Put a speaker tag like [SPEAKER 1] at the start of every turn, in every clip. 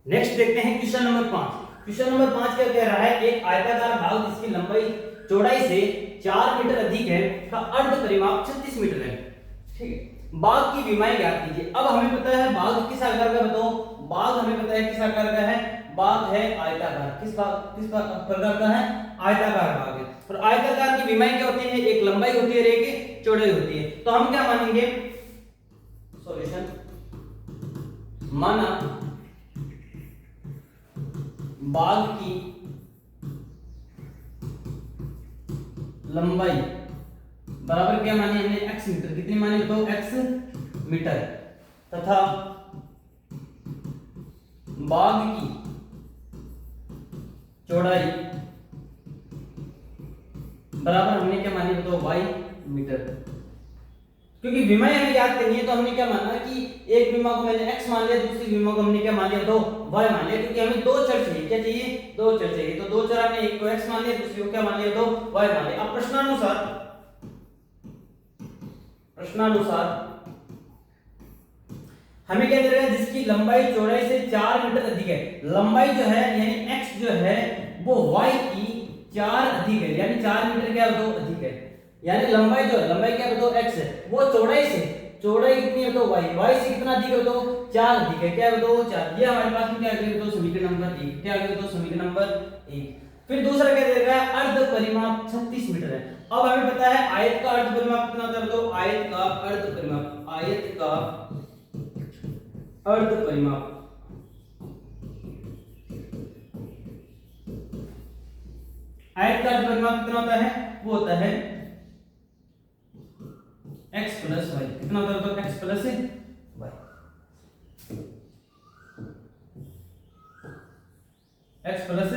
[SPEAKER 1] Next देखते हैं question number 5। Question number 5 क्या कह रहा है, एक आयताकार भाग जिसकी लंबाई चौड़ाई से 4 मीटर अधिक है का अर्ध परिमाप 36 मीटर है। ठीक है, बाघ की विमाएं ज्ञात कीजिए। अब हमें पता है बाघ किस आकार का, बताओ। बाघ हमें पता है किस आकार का है, बाघ है आयताकार। किस प्रकार का है, आयताकार बाघ है। और आयताकार की विमाएं क्या होती है, एक लंबाई होती है और एक चौड़ाई होती है। तो हम क्या मानेंगे, सॉल्यूशन माना बाघ की लंबाई बराबर क्या मानी हमने, x मीटर। कितनी मानी बताओ, x मीटर। तथा बाघ की चौड़ाई बराबर हमने क्या मानी बताओ, y मीटर। क्योंकि विमा हमें याद करनी है तो हमने क्या माना कि एक विमा को मैंने x मान लिया, दूसरी विमा को हमने क्या मान लिया तो y मान लिया। क्योंकि हमें दो चर चाहिए, क्या चाहिए, दो चर चाहिए। तो दो चर हमने एक को x मान लिया, दूसरी को क्या मान लिया तो y मान लिया। अब प्रश्नानुसार हमें क्या दे रहा है, जिसकी लंबाई चौड़ाई से 4 मीटर अधिक है। लंबाई जो है यानी x जो है वो y की 4 अधिक है, यानी 4 मीटर क्या बताओ अधिक है। यानी लंबाई जो है, लंबाई क्या बताओ x है, वो चौड़ाई से, चौड़ाई कितनी है तो y से कितना अधिक है तो 4 अधिक है। क्या बताओ 4। ये हमारे पास में क्या आ गया तो समीकरण नंबर 1। क्या आ गया तो समीकरण नंबर 1। फिर दूसरा क्या दे रहा है, अर्ध परिमाप 36 मीटर है। अब हमें पता है आयत का अर्ध परिमाप कितना होता है, तो आयत का अर्ध परिमाप, आयत का अर्ध परिमाप आयत का अर्ध परिमाप कितना होता है, वो होता है x प्लस वाई। कितना होता है तो x plus y, x plus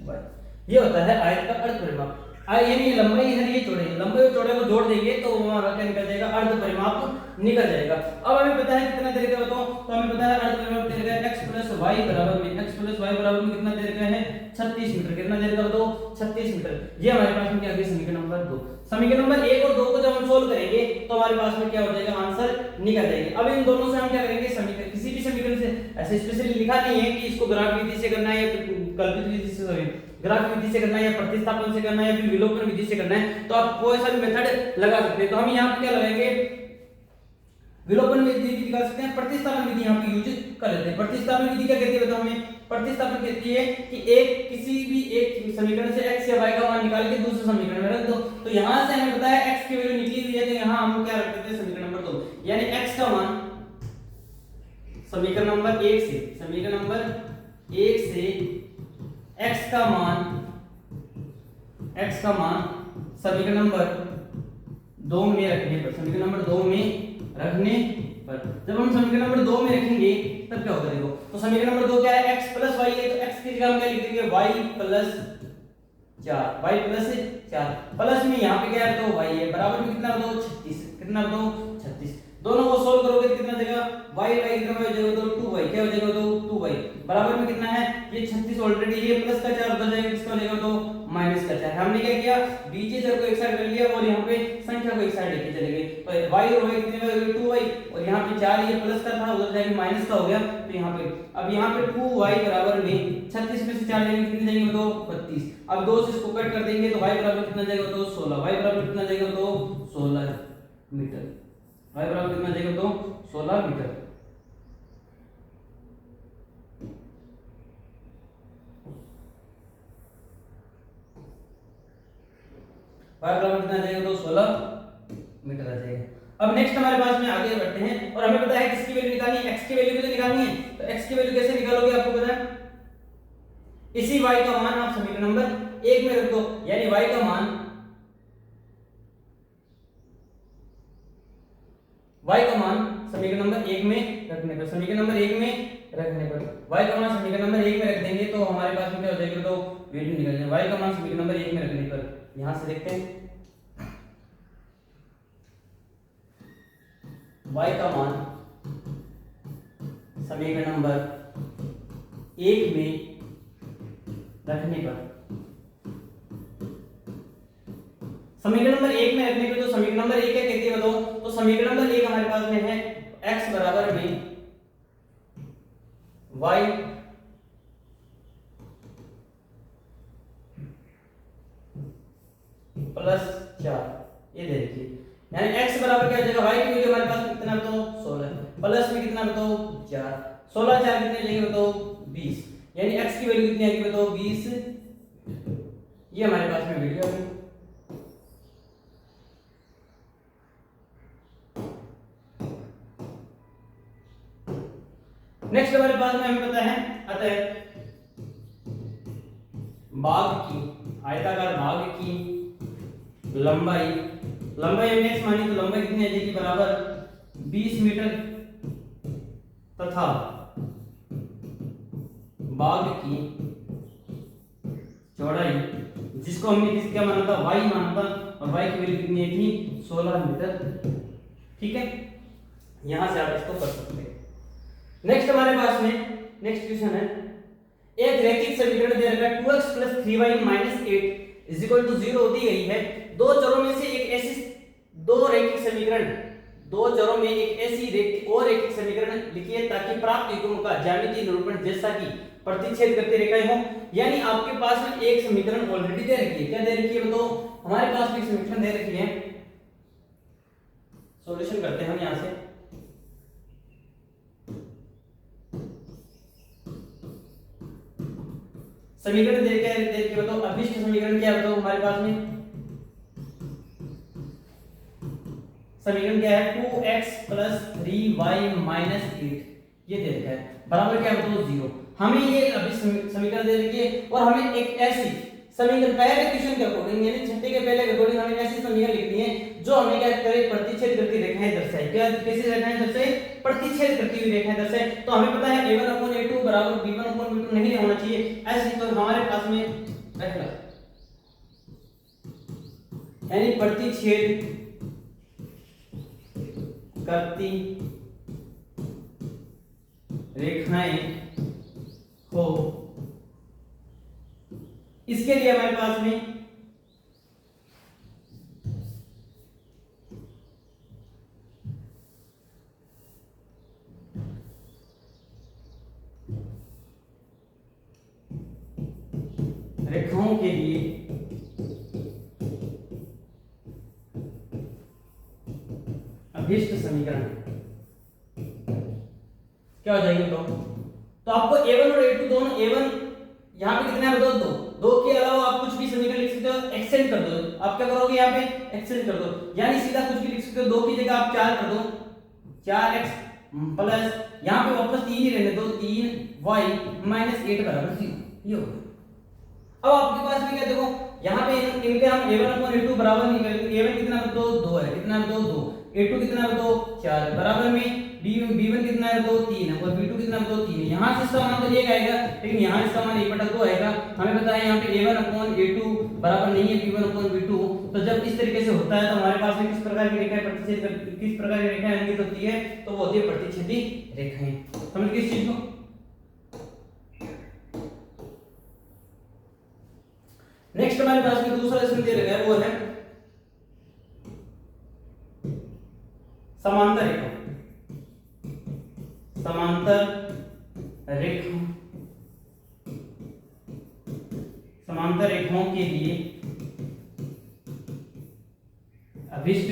[SPEAKER 1] y. ये होता है आयत का अर्ध परिमाप। यानी लंबाई है, ये चौड़ाई, लंबाई और चौड़ाई को जोड़ देंगे तो हमारा क्या निकल जाएगा, अर्ध परिमाप निकल जाएगा। अब हमें पता है कितना तरीका बताओ, तो हमें पता है अर्ध परिमाप तरीका x प्लस वाई बराबर में, x प्लस वाई बराबर में कितना तरीका है 36 मीटर। कितना तरीका बताओ 36 मीटर। ये हमारे पास में क्या आ गया समीकरण नंबर 2। समीकरण नंबर 1 और 2 को जब हम सोल्व करेंगे तो हमारे पास में क्या हो जाएगा, आंसर निकल जाएगा। अब इन दोनों से हम क्या करेंगे, समीकरण, किसी भी समीकरण से ऐसे स्पेशली लिखा नहीं है कि इसको ग्राफ विधि से करना है या कल्पित विधि से, ग्राफ विधि से करना है या प्रतिस्थापन से करना है या फिर विलोपन विधि से करना है, तो आप कोई सा भी मेथड लगा सकते हैं। तो हम यहाँ पे क्या लगाएंगे, विलोपन विधि निकाल सकते हैं, प्रतिस्थापन विधि यहाँ पे यूज कर लेते हैं। प्रतिस्थापन विधि क्या कहती है बताओ हमें, प्रतिस्थापन कहती है कि एक किसी भी एक समीकरण से x या y का मान निकाल के दूसरे समीकरण में रख दो। तो यहाँ से हमें पता है x की वैल्यू निकली हुई है, तो यहाँ हम क्या रख देते हैं समीकरण नंबर 2, यानी x का मान समीकरण नंबर 1 से, समीकरण नंबर 1 से x का मान समीकरण नंबर 2 में रखने पर, समीकरण नंबर 2 में रखने पर, जब हम समीकरण नंबर 2 में रखेंगे तब क्या होगा देखो। तो समीकरण नंबर 2 क्या है, x प्लस y है, तो x की जगह हम क्या लिख देंगे y plus 4, y plus 4 plus में यहाँ पे क्या है तो y है बराबर में कितना बताओ 36। कितना बताओ 36। दोनों को सोल्व करोगे तो कितना देगा, y कितना हो जाएगा तो 2y। क्या हो जाएगा तो 2y बराबर में कितना है, ये 36 ऑलरेडी, ये प्लस का 4 उधर जाएगा, किसका हो जाएगा तो माइनस का 4। हमने क्या किया, बीजे चर को एक साइड कर लिया और यहाँ पे संख्या को एक साइड लेके चले गए। तो y और y कितने हो गए 2y, और यहाँ पे 4 ये प्लस का था उधर जाके माइनस का हो गया। तो यहाँ पे अब यहाँ पे 2y बराबर में 36 में से 4 लेंगे कितने जाएंगे तो 32। अब 2 से इसको कट कर देंगे तो y बराबर कितना जाएगा तो 16। y बराबर कितना जाएगा तो 16 मीटर। y बराबर कितना जाएगा तो 16 मीटर। y बराबर कितना जाएगा तो 16 मीटर आ जाएगा। अब नेक्स्ट हमारे पास में आगे बढ़ते हैं और हमें पता है किसकी वैल्यू निकालनी है, x की वैल्यू भी तो निकालनी है। तो x की वैल्यू कैसे निकालोगे आपको पता है, इसी y का मान आप समीकरण नंबर 1 में रख दो, यानी y का मान समीकरण नंबर 1 में रखने पर, समीकरण नंबर 1 में रखने पर y का मान समीकरण नंबर 1 में रख देंगे तो हमारे पास में क्या हो जाएगा तो वैल्यू निकल जाएगा। y का मान समीकरण नंबर 1 में रखने पर यहां से देखते हैं y का मान समीकरण नंबर 1 में रखने पर, समीकरण नंबर 1 में रखने पे, तो समीकरण नंबर 1 क्या कहती है बताओ, तो समीकरण नंबर 1 हमारे पास में है x बराबर में y प्लस 4, ये देखिए यानी x बराबर क्या हो जाएगा, y की वैल्यू हमारे पास कितना बताओ 16, प्लस में कितना बताओ 4, 16 4 कितने जाएंगे बताओ 20, यानी x की वैल्यू कितनी आएगी बताओ 20। ये हमारे पास में वीडियो है। नेक्स्ट हमारे पास में हमें पता है अतः भाग की, आयताकार भाग की लंबाई, लंबाई हमने x मानी तो लंबाई कितनी आ जाएगी बराबर 20 मीटर तथा भाग की चौड़ाई, जिसको हमने किस क्या माना था y माना था, और y की वैल्यू कितनी थी 16 मीटर। ठीक है, यहां से आप इसको कर सकते हैं। नेक्स्ट हमारे पास में नेक्स्ट क्वेश्चन है, एक रैखिक समीकरण दे रखा है 2x 3y 8 is equal to 0 दी गई है। दो चरों में से एक ऐसी दो रैखिक समीकरण, दो चरों में एक ऐसी रैखिक समीकरण लिखिए ताकि प्राप्त युग्म का ज्यामितीय निरूपण जैसा कि प्रतिच्छेद करती रेखाएं हो। यानी आपके पास में एक समीकरण ऑलरेडी दे रखी है, क्या दे रखी है बताओ, हमारे पास में एक समीकरण दे रखी है। सॉल्यूशन करते हैं हम यहां से। समीकरण दे के बताओ, अभिष्ट समीकरण क्या है बताओ हमारे पास में, समीकरण क्या है 2x 3y 8, ये दे रखा है बराबर क्या बताओ 0। हमें ये अभिष्ट समीकरण दे रखी है और हमें एक ऐसी समीकरण पहले क्वेश्चन के अकॉर्डिंग यानी छठे के पहले के अकॉर्डिंग हमें ऐसी समीकरण लिखनी है जो हमें क्या करे प्रतिच्छेद करती रेखाएं दर्शाए। क्या कैसी रेखाएं दर्शाए, प्रतिच्छेद करती हुई रेखाएं दर्शाए। तो हमें पता है a1/a2 बराबर b1/b2 नहीं होना चाहिए ऐसी, तो हमारे पास में पहला यानी प्रतिच्छेद करती रेखाएं हो, इसके लिए हमारे पास में रेखाओं के लिए अभिष्ट समीकरण क्या हो जाएगी तो आपको a1 और a2 दोनों, a1 यहाँ पे कितना है बताओ 2, 2 के अलावा आप कुछ भी समीकरण लिख सकते हो, एक्सटेंड कर दो। आप क्या करोगे यहाँ पे एक्सटेंड कर दो, यानी सीधा कुछ भी लिख सकते हो। 2 की जगह आप 4 कर दो, 4x प्लस यहाँ पे वापस 3 ही रहने दो, 3y -8 बराबर 0। ये हो गया। अब आपके पास में क्या देखो यहाँ पे इनके हम a1/a2 बराबर नहीं करेंगे। a1 कितना बताओ 2 है, कितना बताओ 2, a2 कितना बताओ 4 बराबर में b1 कितना है बताओ 3 है, और b2 कितना बताओ 3 है। यहाँ से इसका मान तो 1 आएगा, लेकिन यहाँ इसका मान 1/2 आएगा। हमें पता है यहाँ पे a1/a2 बराबर नहीं है b1/b2। तो जब इस तरीके से होता है तो हमारे पास में किस प्रकार की रेखाएं प्रतिच्छेद, किस प्रकार की रेखाएं अंकित होती है, तो वो होती है प्रतिच्छेदी रेखाएं। समझ गए इस चीज को। नेक्स्ट हमारे पास में दूसरा लेसन दे रखा है, वो है समांतर रेखा, समांतर रेखा, समांतर रेखाओं के लिए अभिष्ट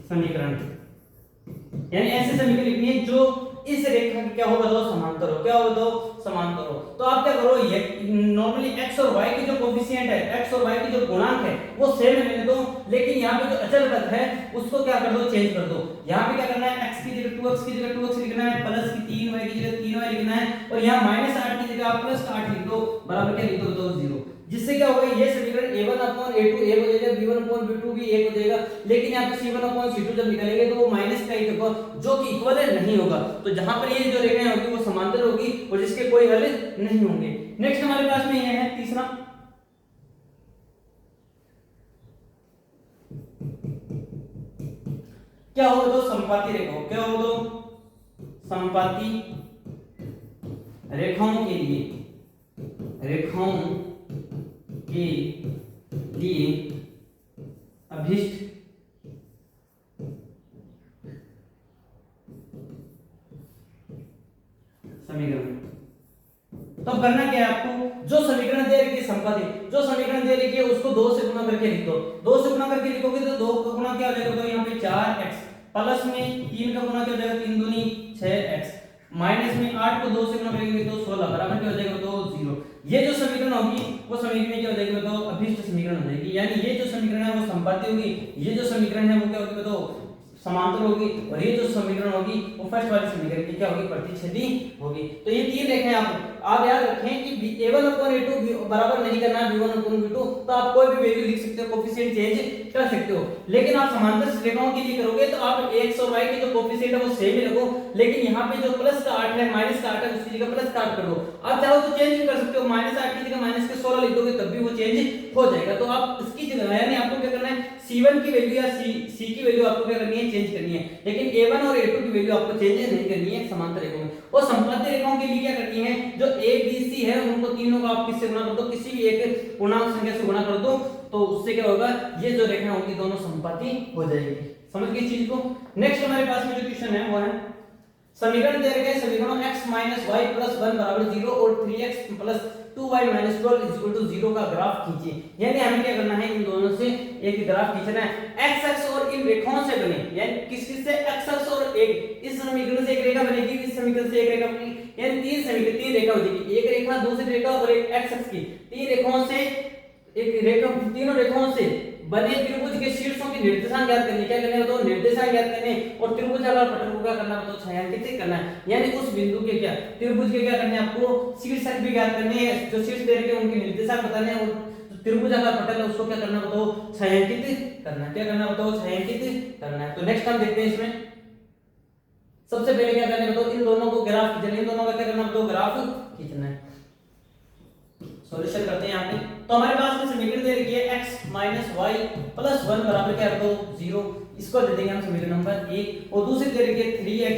[SPEAKER 1] समीकरण, यानी ऐसे समीकरण लिखनी है जो इस रेखा की क्या हो बताओ समांतर हो, क्या हो बताओ समांतर हो। तो आप क्या करो, ये नॉर्मली x और y की जो कोफिशिएंट है, x और y की जो गुणांक है वो सेम रहने दो, लेकिन यहाँ पे जो अचल पद है उसको क्या कर दो चेंज कर दो। यहाँ पे क्या करना है, x की जगह 2x की जगह 2x लिखना है, प्लस की 3y की जगह 3y लिखना है, और यहाँ -8 की जगह आप +8 लिख दो, बराबर क्या लिख दो 0। जिससे क्या होगा, ये समीकरण a1/a2 1 हो जाएगा, b1/b2 भी 1 हो जाएगा, लेकिन यहाँ पे c1/c2 जब निकालेंगे तो वो माइनस का ही होगा जो कि इक्वल नहीं होगा। तो जहां पर ये जो रेखाएं होगी वो समांतर होगी और जिसके कोई हल नहीं होंगे। नेक्स्ट हमारे पास में ये है तीसरा, क्या होगा तो समपाती रेखाओं, क्या होगा तो समपाती रेखाओं के लिए, रेखाओं के लिए अभिष्ट समीकरण। तो अब करना क्या है आपको, जो समीकरण दे रखी है संपादित, जो समीकरण दे रखी है उसको 2 से गुणा करके लिख दो। 2 से गुणा करके लिखोगे तो 2 का गुणा क्या हो जाएगा, तो यहाँ पे 4x प्लस में 3 का गुणा क्या हो जाएगा, 3 दूनी 6x माइनस में 8 को 2 से गुणा करेंगे तो 16 बराबर क्या हो जाएगा, तो 0। ये जो समीकरण होगी वो समीकरण क्या हो जाएगी, तो अभिष्ट समीकरण हो जाएगी। यानी ये जो समीकरण है वो संपाद्य होगी, ये जो समीकरण है वो क्या होगी, तो समांतर होगी, और ये जो समीकरण होगी वो फर्स्ट वाले समीकरण की क्या होगी, प्रतिच्छेदी होगी। तो ये तीन रेखाएं आप याद रखें कि a1/a2 बराबर नहीं करना है b1/b2, तो आप कोई भी वैल्यू लिख सकते हो, कोफिशिएंट चेंज कर सकते हो। लेकिन आप समांतर रेखाओं के लिए करोगे तो आप x और y के जो कोफिशिएंट है वो सेम ही रखो, लेकिन यहाँ पे जो प्लस का 8 है माइनस का 8 है उसकी जगह प्लस का 8 कर दो। आप चाहो तो चेंज भी कर सकते हो, -8 की जगह -16 लिख दोगे तब भी वो चेंज हो जाएगा। तो आप इसकी जगह यानी आपको क्या करना है, c1 की वैल्यू या c की वैल्यू आपको क्या करनी है, चेंज करनी है, लेकिन a1 और a2 की वैल्यू आपको चेंज नहीं करनी है समांतर रेखाओं में। और संपाद्य रेखाओं के लिए क्या करनी है, जो a b c है उनको तीनों को आप किससे गुणा कर दो, किसी भी एक पूर्णांक संख्या से गुणा कर दो, तो उससे क्या होगा, ये जो रेखाएं होंगी दोनों संपाती हो जाएगी। समझ गए इस चीज को। नेक्स्ट हमारे पास में जो क्वेश्चन है वो है, समीकरण दे रखे हैं, समीकरणों x - y + 1 = 0 और 3x + 2y - 12 = 0 का ग्राफ खींचिए। यानी हमें क्या करना है, इन दोनों से एक ग्राफ खींचना है, x अक्ष और इन रेखाओं से बने, यानी किस किस से, x अक्ष और एक, इस समीकरण से एक रेखा बनेगी, इस समीकरण से एक रेखा बनेगी, यानी तीन समीकरण, तीन रेखा हो जाएगी, एक रेखा, दूसरी रेखा और एक x अक्ष की, तीन रेखाओं से एक रेखा, तीनों रेखाओं से बने त्रिभुज के शीर्षों की निर्देशांक ज्ञात करनी। क्या करना है, तो निर्देशांक ज्ञात करने, और त्रिभुजाकार पटल को क्या करना है, तो छायांकित करना है। यानी उस बिंदु के क्या, त्रिभुज के क्या करने हैं, आपको शीर्षक भी ज्ञात करने हैं, जो शीर्ष दे रखे हैं उनके निर्देशांक बताने हैं, और त्रिभुजाकार पटल है उसको क्या करना है, तो छायांकित करना है। क्या करना है, तो छायांकित करना है। तो नेक्स्ट हम देखते हैं इसमें, सबसे पहले क्या करना है, तो इन दोनों को ग्राफ खींचना, इन दोनों का क्या करना है, तो ग्राफ खींचना है। सॉल्यूशन करते हैं यहाँ पे। तो हमारे पास में समीकरण दे रखी है x - y + 1 बराबर क्या है, तो 0, इसको दे देंगे हम समीकरण नंबर 1, और दूसरी दे रखी है 3x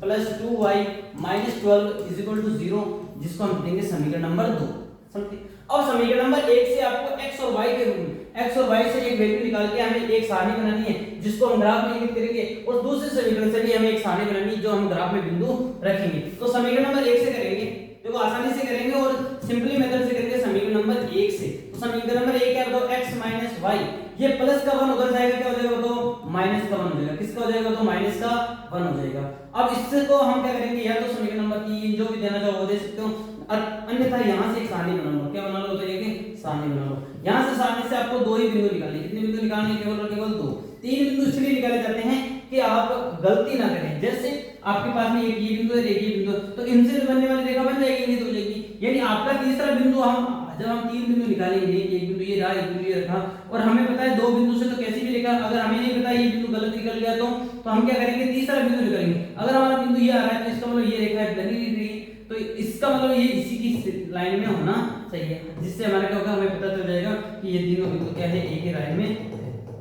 [SPEAKER 1] + 2y - 12 = 0, जिसको हम देंगे समीकरण नंबर 2। समझे। अब समीकरण नंबर 1 से आपको x और y के रूप में, x और y से एक वैल्यू निकाल के हमें एक सारणी बनानी है जिसको हम ग्राफ में इंगित करेंगे, और दूसरे समीकरण से भी हमें एक सारणी बनानी है जो हम ग्राफ में बिंदु रखेंगे। तो समीकरण नंबर 1 से करेंगे, देखो आसानी से करेंगे और सिंपली मेथड से करेंगे समीकरण नंबर 1 से। तो समीकरण नंबर 1 क्या है, तो x - y, ये प्लस का 1 उधर जाएगा, क्या हो जाएगा, तो माइनस का 1 हो जाएगा, किसका हो जाएगा, तो माइनस का 1 हो जाएगा। अब इससे को हम क्या करेंगे, या तो समीकरण नंबर 3 जो भी देना चाहो वो दे सकते हो, अन्यथा यहां से एक सारणी बना लो। क्या बना लो, तो एक सारणी बना लो। यहां से सारणी से आपको दो ही बिंदु निकालने, कितने बिंदु निकालने, केवल और केवल 2। 3 बिंदु इसलिए निकाले जाते हैं कि आप गलती ना करें, जैसे आपके पास में एक ये बिंदु है, एक ये बिंदु, तो इनसे बनने वाली रेखा बन जाएगी, ये तो हो जाएगी। यानी आपका तीसरा बिंदु, हम जब हम 3 बिंदु निकालेंगे, एक बिंदु ये रहा, एक बिंदु ये रखा, और हमें पता है 2 बिंदु से तो कैसी भी रेखा, अगर हमें नहीं पता ये बिंदु गलत निकल गया तो हम क्या करेंगे, तीसरा बिंदु निकालेंगे। अगर हमारा बिंदु ये आ रहा है तो इसका मतलब ये रेखा बनी नहीं रही, तो इसका मतलब ये इसी की लाइन में होना चाहिए, जिससे हमारा क्या होगा, हमें पता चल जाएगा कि ये तीनों बिंदु क्या है, एक ही लाइन में है।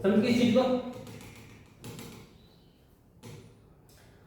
[SPEAKER 1] समझ गए इस चीज को।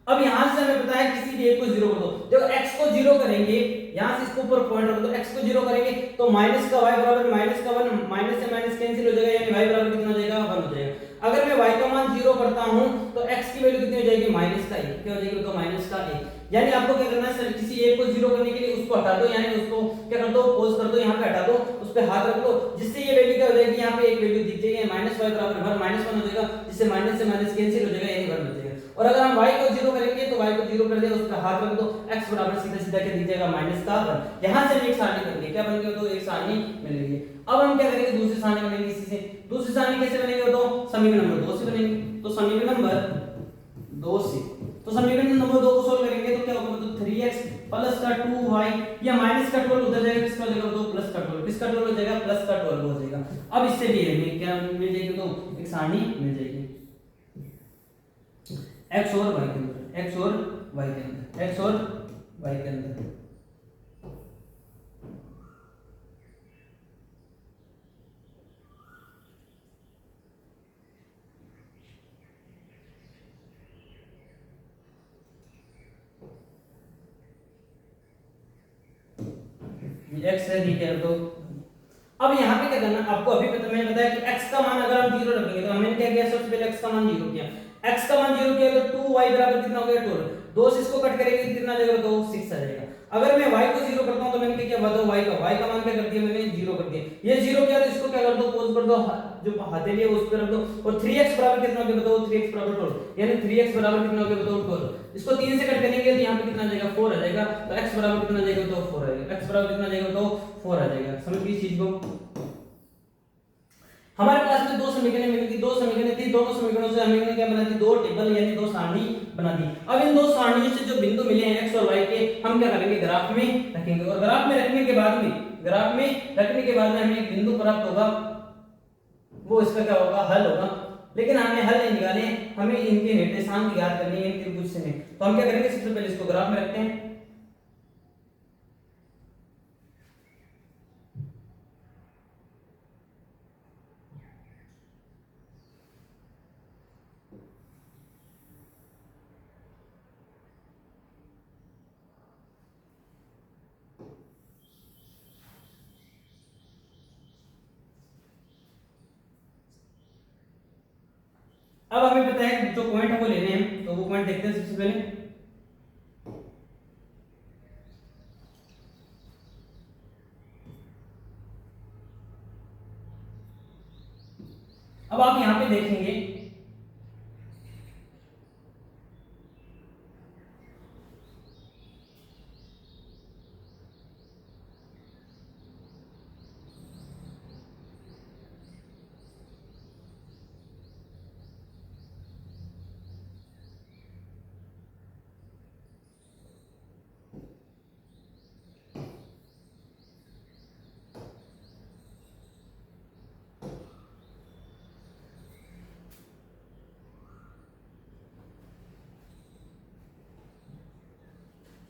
[SPEAKER 1] अब यहां से हमें पता है किसी भी एक को 0 कर दो, देखो x को 0 करेंगे, यहां से इसके ऊपर पॉइंट रख दो, x को 0 करेंगे तो माइनस का y बराबर माइनस का 1, माइनस से माइनस कैंसिल हो जाएगा, यानी y बराबर कितना हो जाएगा, 1 हो जाएगा। अगर मैं y का मान 0 करता हूं तो x की वैल्यू कितनी हो जाएगी, माइनस का 1, क्या हो जाएगी, तो माइनस का 1। यानी आपको क्या करना है, सर किसी एक को 0 करने के लिए उसको हटा दो, यानी उसको क्या कर दो, पॉज कर दो, यहां पे हटा दो, उस पे हाथ रख दो, जिससे ये वैल्यू क्या हो जाएगी, यहां पे एक वैल्यू दिख जाएगी, माइनस y बराबर 1 हो जाएगा, जिससे माइनस से माइनस कैंसिल हो जाएगा, यानी 1 हो जाएगा। और अगर हम y को 0 करेंगे तो y को 0 कर देंगे, उस पे हाथ रख दो, x बराबर सीधा सीधा क्या दिख जाएगा, माइनस का 1। यहां से हम एक सारणी बनेगी, क्या बनेगी, तो एक सारणी मिलेगी। अब हम क्या करेंगे, दूसरी सारणी बनेगी इसी से। दूसरी सारणी कैसे बनेगी, तो समीकरण नंबर 2 से बनेगी। तो समीकरण नंबर 2 से, तो समीकरण नंबर 2 को सोल्व करेंगे तो क्या होगा, तो 3x प्लस का 2y, या माइनस का 12 उधर जाएगा, किसका हो जाएगा, तो प्लस का 12, किसका 12 हो जाएगा, प्लस का 12 हो जाएगा। अब इससे भी हमें क्या मिल जाएगी, तो एक सारणी मिल जाएगी x और y के अंदर, x और y के अंदर, x और y के अंदर। x है, ठीक है। तो अब यहाँ पे क्या करना, आपको अभी पता, मैंने बताया कि x का मान अगर हम 0 रखेंगे तो हमने क्या किया, सबसे पहले x का मान 0 किया, x का मान 0 किया तो 2y बराबर कितना हो गया, 12, 2 से इसको कट करेंगे कितना आ जाएगा, तो 6 आ जाएगा। अगर मैं y को 0 करता हूं तो मैंने क्या काम क्या कर दिया मैंने, जीरो कर दिया। ये जीरो किया तो इसको क्या कर दो, पोज कर दो, जो हथेली है उस पर रख दो। और 3x बराबर कितना हो गया बताओ, 3x बराबर 12, यानी 3x बराबर कितना हो गया बताओ 12। इसको 3 से कट करेंगे तो यहाँ पे कितना आ जाएगा, 4 आ जाएगा। तो x बराबर कितना आ जाएगा तो 4 आ जाएगा, x बराबर कितना आ जाएगा तो 4 आ जाएगा। समझ गई इस चीज को। हमारे पास में दो समीकरण मिली थी, दो समीकरण थी, दोनों समीकरणों से हमने क्या बना दी, दो टेबल यानी दो सारणी बना दी। अब इन दो सारणियों से जो बिंदु मिले हैं x और y के, हम क्या करेंगे, ग्राफ में रखेंगे। और ग्राफ में रखने के बाद में, ग्राफ में रखने के बाद में हमें एक बिंदु प्राप्त होगा, वो इसका क्या होगा, हल होगा। लेकिन हमें हल नहीं निकाले, हमें इनके निर्देशांक ज्ञात करने हैं त्रिभुज से। तो हम क्या करेंगे, सबसे पहले इसको ग्राफ में रखते हैं। अब हमें पता है जो पॉइंट हमको लेने हैं, तो वो पॉइंट देखते हैं सबसे पहले। अब आप यहां पे देखेंगे,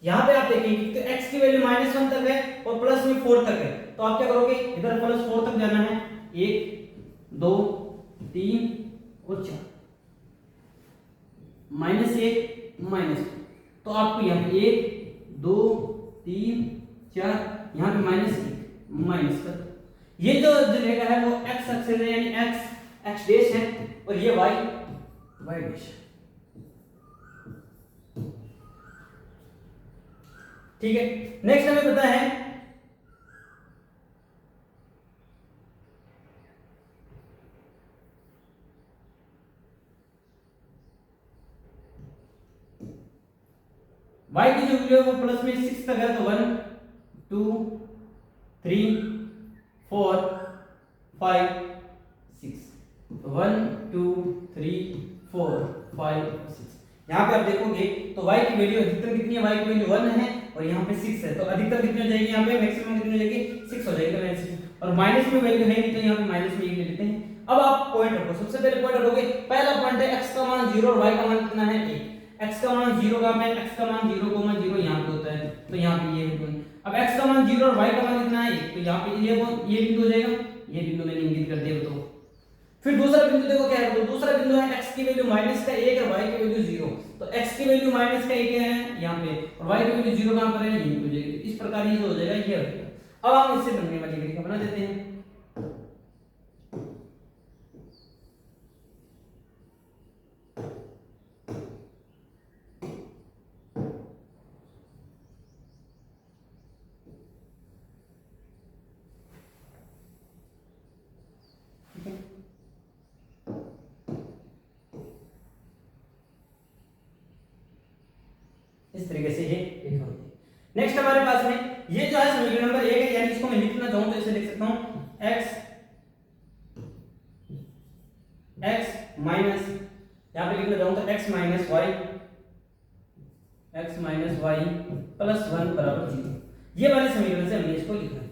[SPEAKER 1] यहाँ पे आप देखेंगे तो x की वैल्यू -1 तक है और प्लस में 4 तक है। तो आप क्या करोगे, इधर +4 तक जाना है, 1 2 3 और 4, -1 तो आपको यहाँ पे 1 2 3 4, यहाँ पे -1 कर। ये जो रेखा है वो x एक्सिस है, यानी x डैश है, और ये y डैश है। ठीक है, नेक्स्ट हमें पता है y की जो वैल्यू है वो प्लस में 6 तक है। तो 1 2 3 4 5 6, 1 2 3 4 5 6। यहाँ पे आप देखोगे तो y की वैल्यू अधिकतम कितनी है, y की वैल्यू 1 है और यहाँ पे 6 है। तो अधिकतम कितनी हो जाएगी, यहाँ पे मैक्सिमम कितनी हो जाएगी, 6 हो जाएगी। तो और माइनस में वैल्यू है नहीं, तो यहाँ पे माइनस में 1 ले लेते हैं। अब आप पॉइंट रखो, सबसे पहले पॉइंट रखोगे, पहला पॉइंट है x का मान 0 और y का मान कितना है 1। x का मान 0 का है, x का मान 0,0 यहाँ पे होता है, तो यहाँ पे ये बिंदु। अब x का मान 0 और y का मान कितना है 1, तो यहाँ पे ये बिंदु हो जाएगा, ये बिंदु मैंने इंगित कर दिया। तो फिर दूसरा बिंदु देखो क्या है, तो दूसरा बिंदु है x की वैल्यू -1 और y की वैल्यू 0। तो x की वैल्यू -1 है यहाँ पे, और y की वैल्यू 0 कहां पर है, यहीं पे हो जाएगी। इस प्रकार ये जो हो जाएगा ये हो जाएगा। अब हम इससे बनने वाली रेखा बना देते हैं। इस तरीके से ये रेखा होती है। नेक्स्ट हमारे पास में ये जो है समीकरण नंबर 1 है, यानी इसको मैं लिखना चाहूं तो इसे लिख सकता हूं x माइनस, यहां पे लिखना चाहूं तो x माइनस y प्लस 1 बराबर 0। ये वाले समीकरण से हमने इसको लिखा है,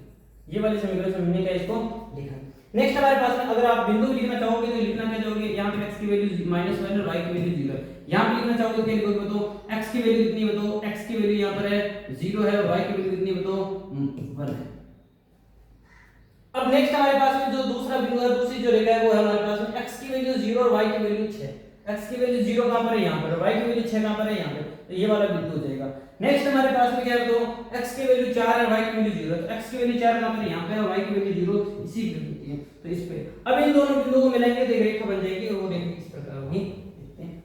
[SPEAKER 1] ये वाले समीकरण से हमने क्या इसको लिखा है। नेक्स्ट हमारे पास में अगर आप बिंदु लिखना चाहोगे तो लिखना क्या चाहोगे, यहाँ पे x की वैल्यू -1 और y की वैल्यू 0 है। यहाँ पे लिखना चाहोगे क्या लिखोगे, तो x की वैल्यू कितनी बताओ, x की वैल्यू यहाँ पर है 0 है और y की वैल्यू कितनी बताओ 1 है। अब नेक्स्ट हमारे पास में जो दूसरा बिंदु है, दूसरी जो रेखा है वो है हमारे पास में x की वैल्यू 0 और y की वैल्यू 6। x की वैल्यू 0 कहां पर है, यहाँ पर, और y की वैल्यू 6 कहां पर है, यहाँ पे। तो ये वाला बिंदु हो जाएगा। नेक्स्ट हमारे पास में क्या है, तो x की वैल्यू 4 है, y की वैल्यू 0 है। तो x की वैल्यू 4 कहां पर है, यहाँ पे, और y की वैल्यू 0 इसी पे होती है। तो इस पे अब इन दोनों बिंदुओं को मिलाएंगे तो एक रेखा बन जाएगी, और वो रेखा किस प्रकार होगी देखते हैं।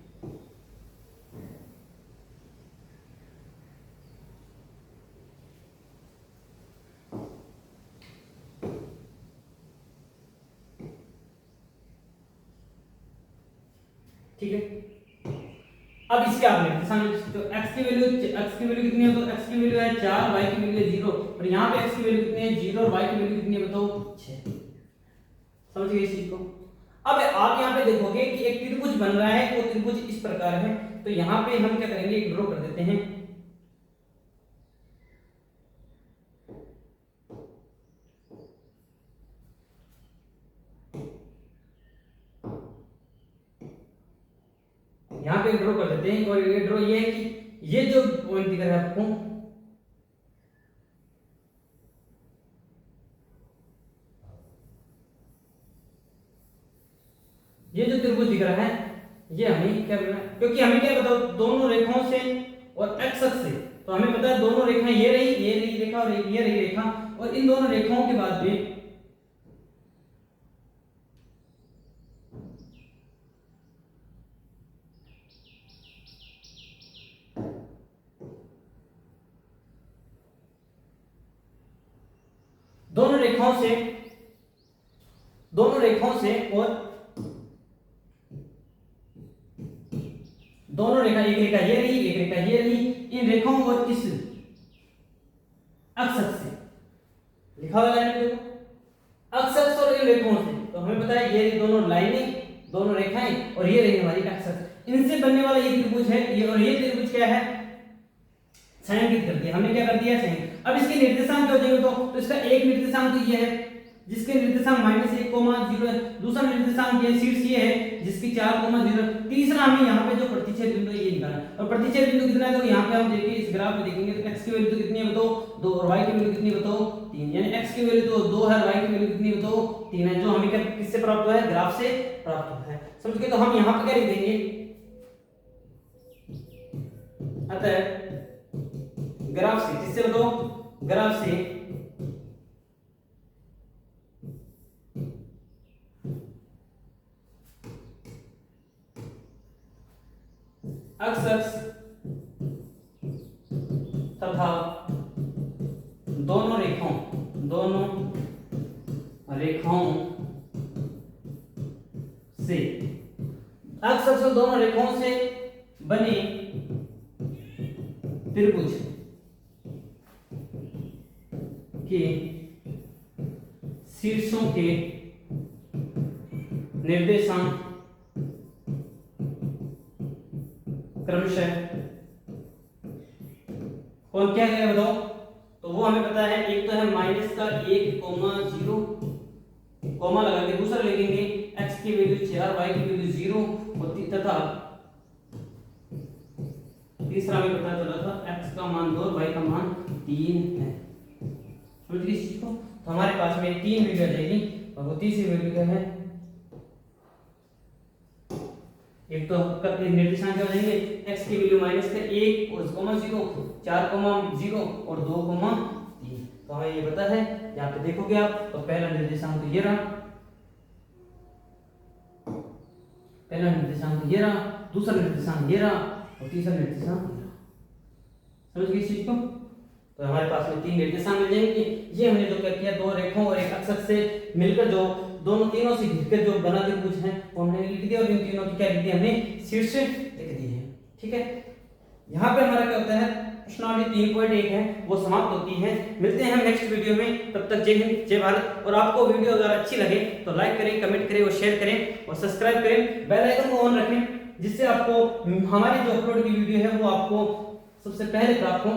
[SPEAKER 1] ठीक है। अब इसके आप निर्देशांक लिख सकते हो। x की वैल्यू कितनी है, तो x की वैल्यू है 4, y की वैल्यू है 0, और यहाँ पे x की वैल्यू कितनी है 0 और y की वैल्यू कितनी है बताओ 6। समझ गए इस चीज को। अब आप यहाँ पे देखोगे कि एक त्रिभुज बन रहा है, वो त्रिभुज इस प्रकार है, तो यहाँ पे हम क्या करेंगे, एक ड्रॉ कर देते हैं। यहाँ पे ड्रॉ कर देते हैं, और ये ड्रॉ ये है कि ये जो पॉइंट दिख रहा है आपको, ये जो त्रिभुज दिख रहा है, ये हमें क्या करना है, क्योंकि हमें क्या बताओ दोनों रेखाओं से और x अक्ष से, तो हमें पता है दोनों रेखाएं ये रही रेखा और ये रही रेखा, और इन दोनों रेखाओं के बाद में दोनों रेखाओं से और दोनों रेखा, एक रेखा ये रही, एक रेखा ये रही, इन रेखाओं और इस अक्ष से लिखा हुआ लाइन देखो, अक्ष और इन रेखाओं से, तो हमें पता है ये दोनों लाइनें, दोनों रेखाएं, और ये रही हमारी अक्ष, इनसे बनने वाला ये त्रिभुज है, ये और ये त्रिभुज क्या है, छायांकित कर दिया हमने, क्या कर दिया छायांकित। अब इसके निर्देशांक क्या हो जाएंगे, तो इसका एक निर्देशांक तो ये है जिसके निर्देशांक -1, 0 है, दूसरा निर्देशांक ये शीर्ष ये है जिसकी 4, 0, तीसरा हमें यहाँ पे जो प्रतिच्छेद बिंदु ये निकालना है, और प्रतिच्छेद बिंदु कितना है, तो यहाँ पे हम देखिए इस ग्राफ में देखेंगे तो x की वैल्यू तो कितनी है बताओ 2, और y की वैल्यू कितनी है बताओ 3, यानी x की वैल्यू तो 2 है, y की वैल्यू कितनी है बताओ 3 है, जो हमें क्या किससे प्राप्त हुआ है, ग्राफ से प्राप्त हुआ है। समझ गए। तो हम यहाँ पे क्या लिख देंगे, अतः ग्राफ से, किससे बताओ, ग्राफ से अक्ष तथा दोनों रेखाओं से, अक्ष और दोनों रेखाओं से बने त्रिभुज के शीर्षों के निर्देशांक क्रमशः कौन क्या है बताओ, तो वो हमें पता है, एक तो है -1, 0 कोमा लगा के, दूसरा लिखेंगे x की वैल्यू 4, y की वैल्यू 0, और तथा तीसरा हमें पता चला था x का मान 2 और y का मान 3 है। समझ गए इस चीज को। तो हमारे पास में 3 वैल्यू आ जाएगी, और वो तीसरी वैल्यू क्या है, एक तो निर्देशांक क्या हो जाएंगे, x की वैल्यू -1 और 0, 4, 0 और 2, 3। तो हमें ये पता है, यहाँ पे देखोगे आप, तो पहला निर्देशांक तो ये रहा, दूसरा निर्देशांक ये रहा, और तीसरा निर्देशांक ये रहा। समझ गए इस चीज को। तो हमारे पास में 3 निर्देशांक मिल जाएंगे। ये हमने जो क्या किया, दो रेखाओं और एक अक्ष से मिलकर जो दोनों तीनों से घिरकर जो बना त्रिभुज है वो हमने लिख दिया, और इन तीनों की क्या लिख दिया हमने, शीर्ष लिख दी है। ठीक है। यहाँ पे हमारा क्या होता है, प्रश्नावली 3.1 है वो समाप्त होती है। मिलते हैं हम नेक्स्ट वीडियो में, तब तक जय हिंद जय भारत। और आपको वीडियो अगर अच्छी लगे तो लाइक करें, कमेंट करें और शेयर करें, और सब्सक्राइब करें, बेल आइकन को ऑन रखें, जिससे आपको हमारी जो अपलोड की वीडियो है वो आपको सबसे पहले प्राप्त हो।